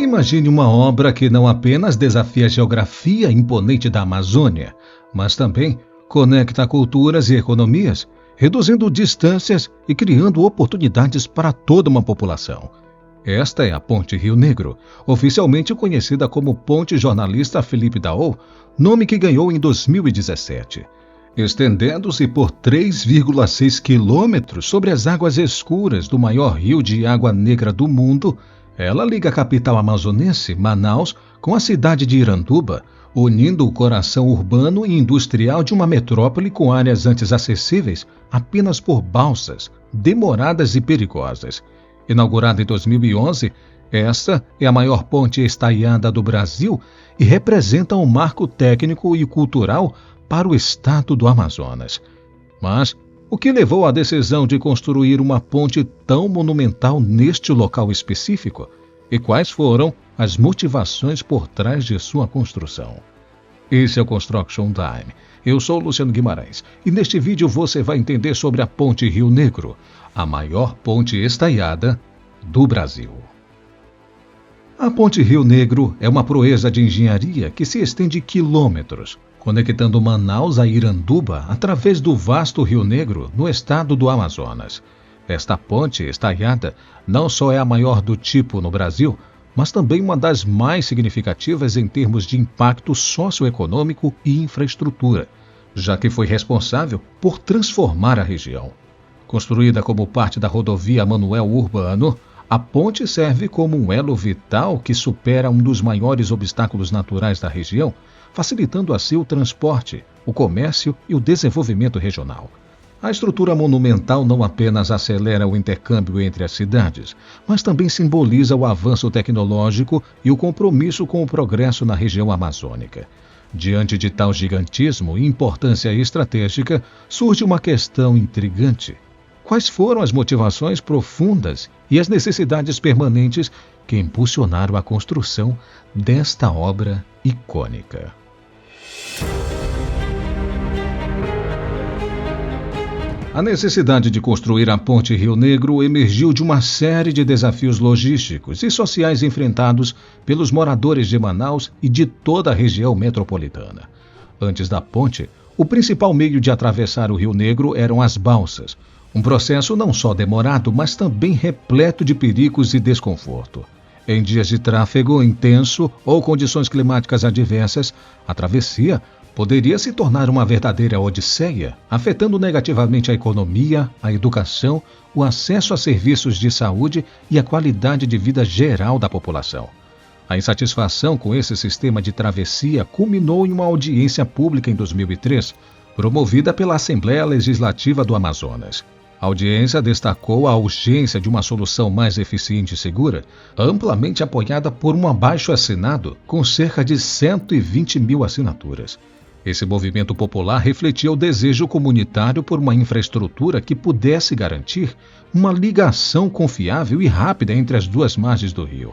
Imagine uma obra que não apenas desafia a geografia imponente da Amazônia, mas também conecta culturas e economias, reduzindo distâncias e criando oportunidades para toda uma população. Esta é a Ponte Rio Negro, oficialmente conhecida como Ponte Jornalista Felipe Daou, nome que ganhou em 2017. Estendendo-se por 3,6 quilômetros sobre as águas escuras do maior rio de água negra do mundo, ela liga a capital amazonense, Manaus, com a cidade de Iranduba, unindo o coração urbano e industrial de uma metrópole com áreas antes acessíveis apenas por balsas, demoradas e perigosas. Inaugurada em 2011, esta é a maior ponte estaiada do Brasil e representa um marco técnico e cultural para o estado do Amazonas. Mas o que levou à decisão de construir uma ponte tão monumental neste local específico? E quais foram as motivações por trás de sua construção? Esse é o Construction Time. Eu sou Luciano Guimarães e neste vídeo você vai entender sobre a Ponte Rio Negro, a maior ponte estaiada do Brasil. A Ponte Rio Negro é uma proeza de engenharia que se estende quilômetros, conectando Manaus a Iranduba através do vasto Rio Negro no estado do Amazonas. Esta ponte estaiada não só é a maior do tipo no Brasil, mas também uma das mais significativas em termos de impacto socioeconômico e infraestrutura, já que foi responsável por transformar a região. Construída como parte da rodovia Manoel Urbano, a ponte serve como um elo vital que supera um dos maiores obstáculos naturais da região, facilitando assim o transporte, o comércio e o desenvolvimento regional. A estrutura monumental não apenas acelera o intercâmbio entre as cidades, mas também simboliza o avanço tecnológico e o compromisso com o progresso na região amazônica. Diante de tal gigantismo e importância estratégica, surge uma questão intrigante. Quais foram as motivações profundas e as necessidades permanentes que impulsionaram a construção desta obra icônica? A necessidade de construir a Ponte Rio Negro emergiu de uma série de desafios logísticos e sociais enfrentados pelos moradores de Manaus e de toda a região metropolitana. Antes da ponte, o principal meio de atravessar o Rio Negro eram as balsas, um processo não só demorado, mas também repleto de perigos e desconforto. Em dias de tráfego intenso ou condições climáticas adversas, a travessia poderia se tornar uma verdadeira odisseia, afetando negativamente a economia, a educação, o acesso a serviços de saúde e a qualidade de vida geral da população. A insatisfação com esse sistema de travessia culminou em uma audiência pública em 2003, promovida pela Assembleia Legislativa do Amazonas. A audiência destacou a urgência de uma solução mais eficiente e segura, amplamente apoiada por um abaixo-assinado com cerca de 120 mil assinaturas. Esse movimento popular refletia o desejo comunitário por uma infraestrutura que pudesse garantir uma ligação confiável e rápida entre as duas margens do rio.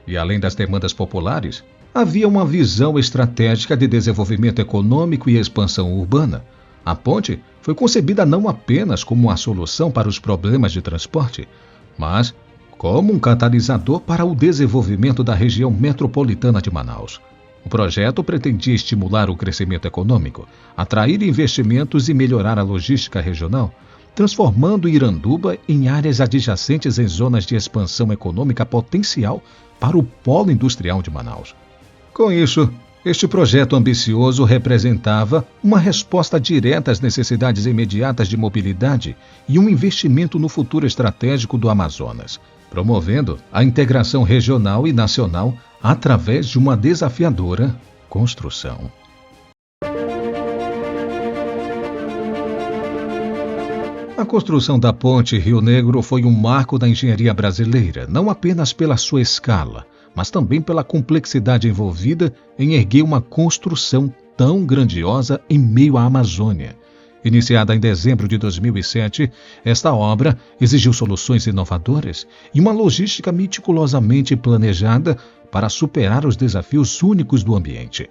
E além das demandas populares, havia uma visão estratégica de desenvolvimento econômico e expansão urbana. A ponte foi concebida não apenas como uma solução para os problemas de transporte, mas como um catalisador para o desenvolvimento da região metropolitana de Manaus. O projeto pretendia estimular o crescimento econômico, atrair investimentos e melhorar a logística regional, transformando Iranduba em áreas adjacentes em zonas de expansão econômica potencial para o polo industrial de Manaus. Com isso, este projeto ambicioso representava uma resposta direta às necessidades imediatas de mobilidade e um investimento no futuro estratégico do Amazonas, promovendo a integração regional e nacional através de uma desafiadora construção. A construção da Ponte Rio Negro foi um marco da engenharia brasileira, não apenas pela sua escala, mas também pela complexidade envolvida em erguer uma construção tão grandiosa em meio à Amazônia. Iniciada em dezembro de 2007, esta obra exigiu soluções inovadoras e uma logística meticulosamente planejada para superar os desafios únicos do ambiente.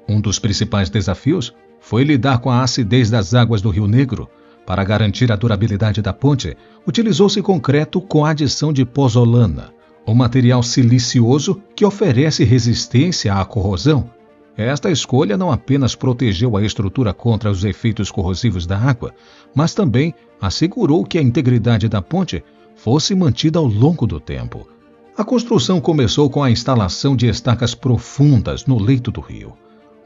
Um dos principais desafios foi lidar com a acidez das águas do Rio Negro. Para garantir a durabilidade da ponte, utilizou-se concreto com a adição de pozolana, um material silicioso que oferece resistência à corrosão. Esta escolha não apenas protegeu a estrutura contra os efeitos corrosivos da água, mas também assegurou que a integridade da ponte fosse mantida ao longo do tempo. A construção começou com a instalação de estacas profundas no leito do rio,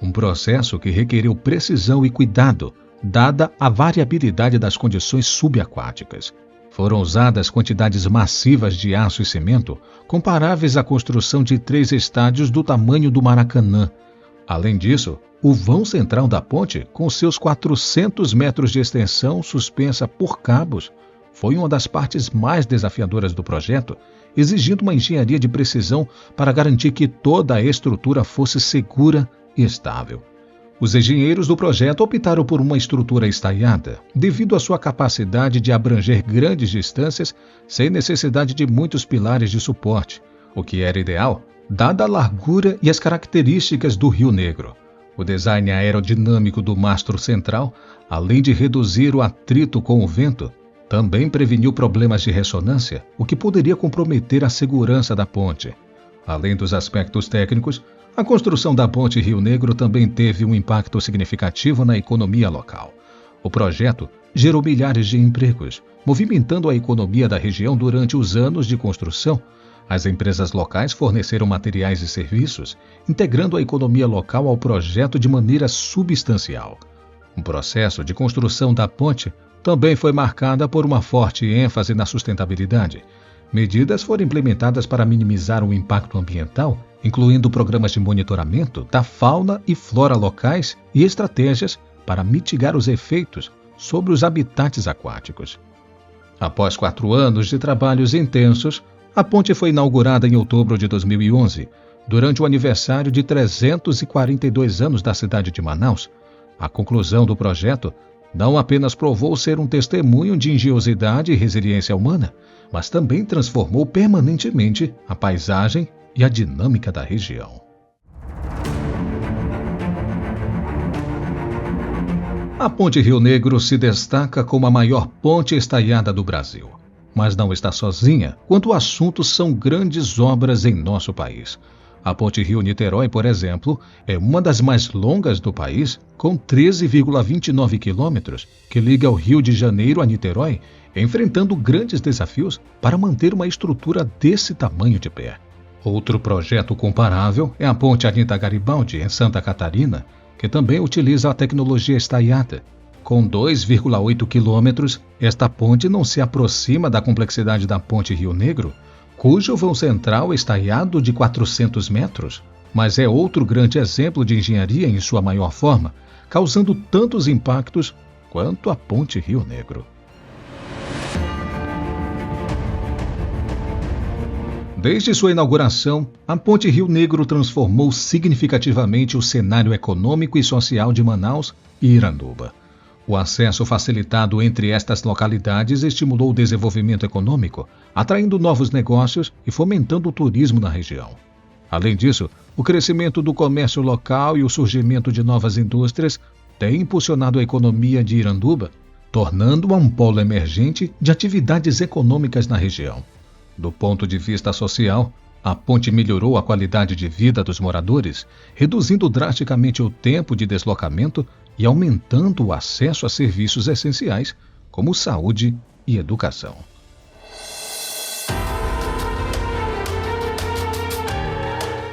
um processo que requeriu precisão e cuidado, dada a variabilidade das condições subaquáticas. Foram usadas quantidades massivas de aço e cimento, comparáveis à construção de 3 estádios do tamanho do Maracanã. Além disso, o vão central da ponte, com seus 400 metros de extensão suspensa por cabos, foi uma das partes mais desafiadoras do projeto, exigindo uma engenharia de precisão para garantir que toda a estrutura fosse segura e estável. Os engenheiros do projeto optaram por uma estrutura estaiada, devido à sua capacidade de abranger grandes distâncias sem necessidade de muitos pilares de suporte, o que era ideal, dada a largura e as características do Rio Negro. O design aerodinâmico do mastro central, além de reduzir o atrito com o vento, também preveniu problemas de ressonância, o que poderia comprometer a segurança da ponte. Além dos aspectos técnicos, a construção da ponte Rio Negro também teve um impacto significativo na economia local. O projeto gerou milhares de empregos, movimentando a economia da região durante os anos de construção. As empresas locais forneceram materiais e serviços, integrando a economia local ao projeto de maneira substancial. O processo de construção da ponte também foi marcada por uma forte ênfase na sustentabilidade. Medidas foram implementadas para minimizar o impacto ambiental, incluindo programas de monitoramento da fauna e flora locais e estratégias para mitigar os efeitos sobre os habitats aquáticos. Após 4 anos de trabalhos intensos, a ponte foi inaugurada em outubro de 2011, durante o aniversário de 342 anos da cidade de Manaus. A conclusão do projeto não apenas provou ser um testemunho de engenhosidade e resiliência humana, mas também transformou permanentemente a paisagem e a dinâmica da região. A Ponte Rio Negro se destaca como a maior ponte estaiada do Brasil, mas não está sozinha quando o assunto são grandes obras em nosso país. A Ponte Rio-Niterói, por exemplo, é uma das mais longas do país, com 13,29 quilômetros, que liga o Rio de Janeiro a Niterói, enfrentando grandes desafios para manter uma estrutura desse tamanho de pé. Outro projeto comparável é a Ponte Anita Garibaldi, em Santa Catarina, que também utiliza a tecnologia estaiada. Com 2,8 quilômetros, esta ponte não se aproxima da complexidade da Ponte Rio Negro, cujo vão central é estaiado de 400 metros, mas é outro grande exemplo de engenharia em sua maior forma, causando tantos impactos quanto a Ponte Rio Negro. Desde sua inauguração, a Ponte Rio Negro transformou significativamente o cenário econômico e social de Manaus e Iranduba. O acesso facilitado entre estas localidades estimulou o desenvolvimento econômico, atraindo novos negócios e fomentando o turismo na região. Além disso, o crescimento do comércio local e o surgimento de novas indústrias têm impulsionado a economia de Iranduba, tornando-a um polo emergente de atividades econômicas na região. Do ponto de vista social, a ponte melhorou a qualidade de vida dos moradores, reduzindo drasticamente o tempo de deslocamento e aumentando o acesso a serviços essenciais, como saúde e educação.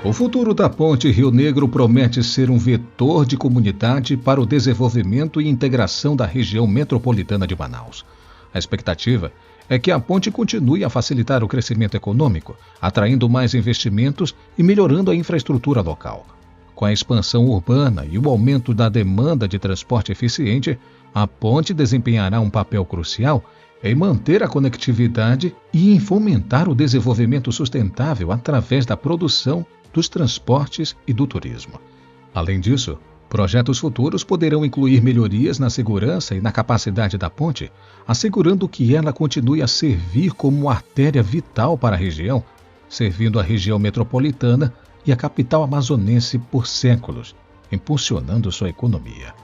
O futuro da Ponte Rio Negro promete ser um vetor de comunidade para o desenvolvimento e integração da região metropolitana de Manaus. A expectativa é que a ponte continue a facilitar o crescimento econômico, atraindo mais investimentos e melhorando a infraestrutura local. Com a expansão urbana e o aumento da demanda de transporte eficiente, a ponte desempenhará um papel crucial em manter a conectividade e em fomentar o desenvolvimento sustentável através da produção, dos transportes e do turismo. Além disso, projetos futuros poderão incluir melhorias na segurança e na capacidade da ponte, assegurando que ela continue a servir como uma artéria vital para a região, servindo a região metropolitana e a capital amazonense por séculos, impulsionando sua economia.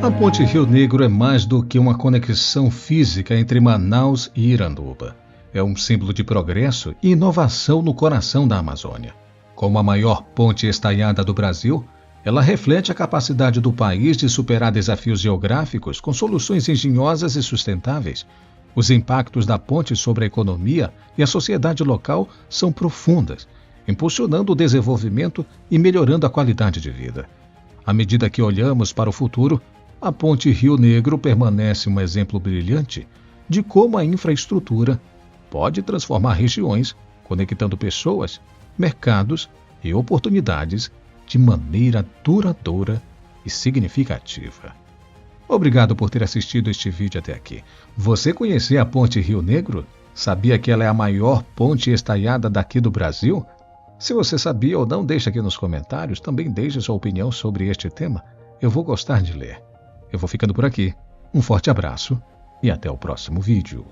A Ponte Rio Negro é mais do que uma conexão física entre Manaus e Iranduba. É um símbolo de progresso e inovação no coração da Amazônia. Como a maior ponte estaiada do Brasil, ela reflete a capacidade do país de superar desafios geográficos com soluções engenhosas e sustentáveis. Os impactos da ponte sobre a economia e a sociedade local são profundas, impulsionando o desenvolvimento e melhorando a qualidade de vida. À medida que olhamos para o futuro, a Ponte Rio Negro permanece um exemplo brilhante de como a infraestrutura pode transformar regiões, conectando pessoas, mercados e oportunidades de maneira duradoura e significativa. Obrigado por ter assistido este vídeo até aqui. Você conhecia a Ponte Rio Negro? Sabia que ela é a maior ponte estaiada daqui do Brasil? Se você sabia ou não, deixe aqui nos comentários. Também deixe sua opinião sobre este tema. Eu vou gostar de ler. Eu vou ficando por aqui. Um forte abraço e até o próximo vídeo.